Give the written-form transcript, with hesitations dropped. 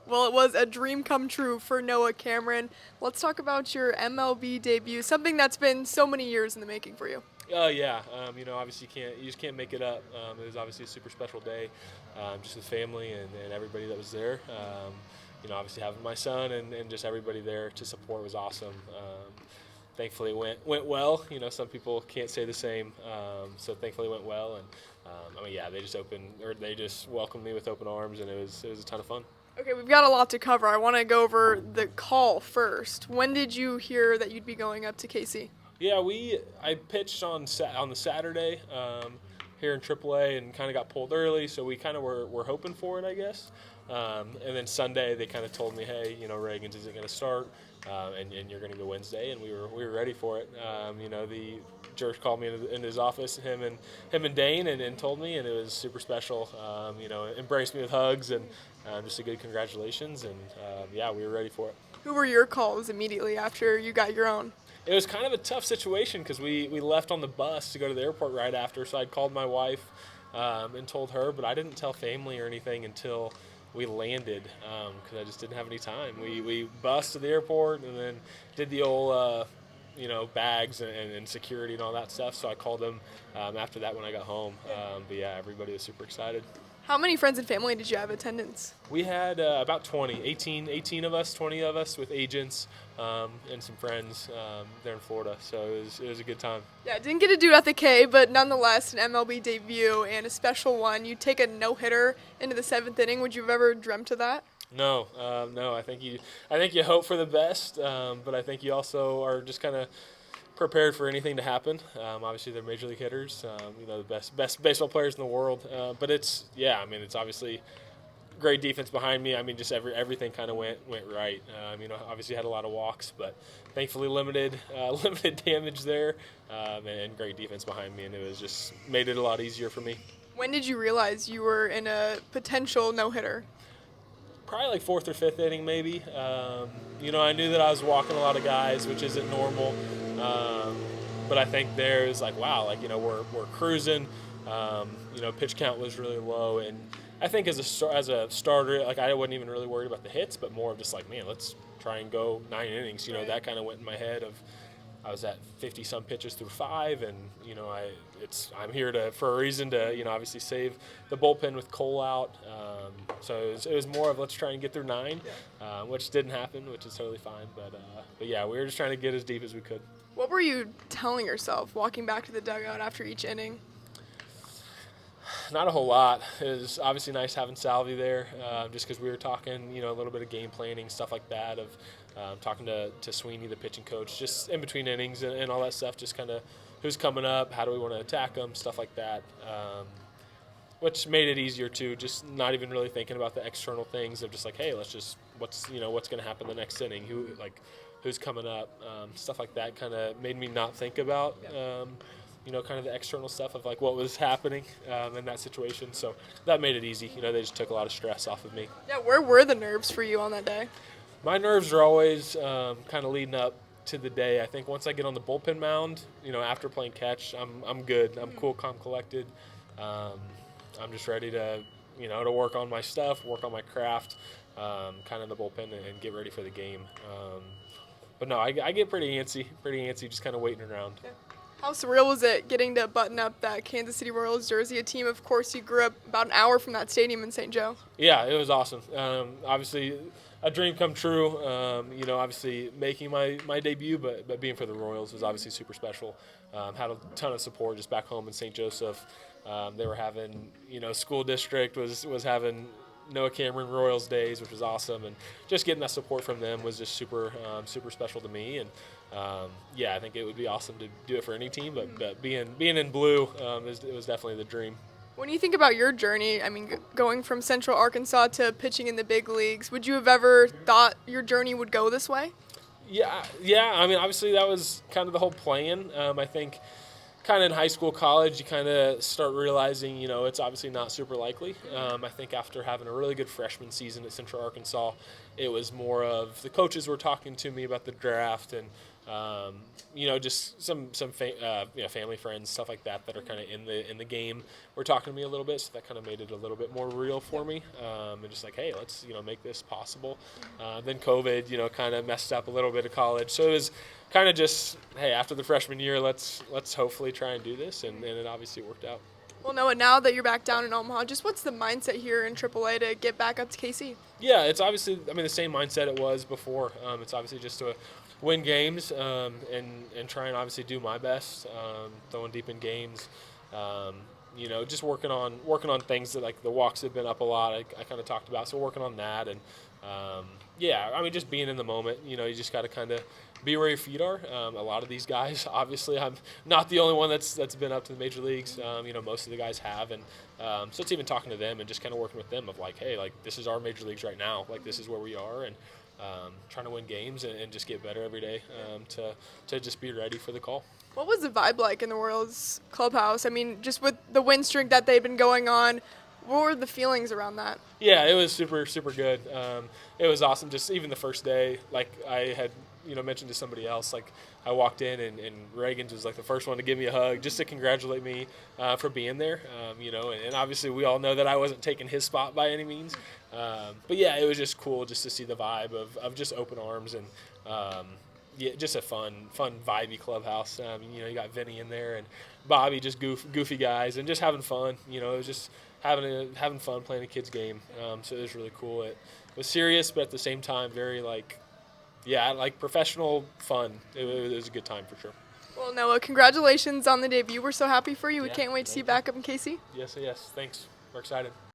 Well, it was a dream come true for Noah Cameron. Let's talk about your MLB debut, something that's been so many years in the making for you. Oh yeah, obviously you just can't make it up. It was obviously a super special day, just with family and everybody that was there. Obviously having my son and just everybody there to support was awesome. Thankfully it went well. Some people can't say the same, so thankfully it went well. And they just welcomed me with open arms, and it was a ton of fun. Okay, we've got a lot to cover. I want to go over the call first. When did you hear that you'd be going up to KC? Yeah, I pitched on the Saturday here in AAA and kind of got pulled early, so we kind of were hoping for it, I guess. And then Sunday they kind of told me, hey, Reagan's isn't going to start, and you're going to go Wednesday, and we were ready for it. The George called me into his office, him and Dane, and told me, and it was super special. Embraced me with hugs and just a good congratulations, and we were ready for it. Who were your calls immediately after you got your own? It was kind of a tough situation because we left on the bus to go to the airport right after, so I'd called my wife and told her, but I didn't tell family or anything until we landed because I just didn't have any time. We bussed to the airport and then did the old bags and security and all that stuff, so I called them after that when I got home. Everybody was super excited. How many friends and family did you have attendance? We had about 18 of us, 20 of us with agents and some friends there in Florida. So it was a good time. Yeah, didn't get to do it at the K, but nonetheless, an MLB debut and a special one. You take a no-hitter into the 7th inning. Would you have ever dreamt of that? No. I think you hope for the best, but I think you also are just kind of prepared for anything to happen. Obviously, they're major league hitters, the best baseball players in the world. But it's obviously great defense behind me. Just everything kind of went right. Obviously had a lot of walks, but thankfully limited damage there, and great defense behind me, and it was just made it a lot easier for me. When did you realize you were in a potential no-hitter? Probably like 4th or 5th inning, maybe. I knew that I was walking a lot of guys, which isn't normal. But I think there's we're cruising. Pitch count was really low, and I think as a starter, I wasn't even really worried about the hits, but more of just let's try and go 9 innings. That kind of went in my head of. I was at 50-some pitches through 5, and I'm here for a reason to obviously save the bullpen with Cole out. So it was more of let's try and get through 9, which didn't happen, which is totally fine. But we were just trying to get as deep as we could. What were you telling yourself walking back to the dugout after each inning? Not a whole lot. It was obviously nice having Salvi there, just because we were talking, a little bit of game planning, stuff like that, of talking to Sweeney, the pitching coach, just in between innings and all that stuff, just kind of who's coming up, how do we want to attack them, stuff like that, which made it easier too, just not even really thinking about the external things of just hey, let's just what's going to happen the next inning, who's coming up, stuff like that kind of made me not think about kind of the external stuff of what was happening in that situation. So that made it easy. They just took a lot of stress off of me. Yeah, where were the nerves for you on that day? My nerves are always kind of leading up to the day. I think once I get on the bullpen mound, after playing catch, I'm good. I'm cool, calm, collected. I'm just ready to, to work on my stuff, work on my craft, kind of in the bullpen and get ready for the game. But no, I get pretty antsy, just kind of waiting around. Yeah. How surreal was it getting to button up that Kansas City Royals jersey, a team, of course, you grew up about an hour from that stadium in St. Joe? Yeah, it was awesome. Obviously, a dream come true. Obviously making my debut, but being for the Royals was obviously super special. Had a ton of support just back home in St. Joseph. They were having, school district was having Noah Cameron Royals days, which was awesome, and just getting that support from them was just super special to me. And I think it would be awesome to do it for any team, but being in blue, it was definitely the dream. When you think about your journey, going from Central Arkansas to pitching in the big leagues, would you have ever thought your journey would go this way? Yeah. Obviously that was kind of the whole plan. I think kind of in high school, college, you kind of start realizing, it's obviously not super likely. I think after having a really good freshman season at Central Arkansas, it was more of the coaches were talking to me about the draft and just some family friends, stuff like that are kind of in the game. Were talking to me a little bit, so that kind of made it a little bit more real for me. And just like, hey, let's make this possible. Then COVID, kind of messed up a little bit of college, so it was kind of just, hey, after the freshman year, let's hopefully try and do this, and it obviously worked out. Well, Noah, now that you're back down in Omaha, just what's the mindset here in AAA to get back up to KC? Yeah, it's obviously, the same mindset it was before. It's obviously just to win games and try and obviously do my best, throwing deep in games. Just working on things that, like, the walks have been up a lot. I kind of talked about, so working on that, and just being in the moment. You just got to kind of be where your feet are. A lot of these guys, obviously, I'm not the only one that's been up to the major leagues. Most of the guys have, and so it's even talking to them and just kind of working with them of like, hey, like, this is our major leagues right now. Like, this is where we are, and trying to win games and just get better every day to just be ready for the call. What was the vibe like in the Royals clubhouse? I mean, just with the win streak that they've been going on, what were the feelings around that? Yeah, it was super, super good. It was awesome. Just even the first day, like I had, mentioned to somebody else, like I walked in and Reagan was like the first one to give me a hug just to congratulate me for being there. And obviously we all know that I wasn't taking his spot by any means. But yeah, it was just cool just to see the vibe of just open arms and just a fun, vibey clubhouse. You got Vinny in there and Bobby, just goofy guys, and just having fun. It was just having fun playing a kid's game. So it was really cool. It was serious, but at the same time, very professional fun. It was a good time for sure. Well, Noah, congratulations on the debut. We're so happy for you. We can't wait to see you back up in KC. Yes. Thanks. We're excited.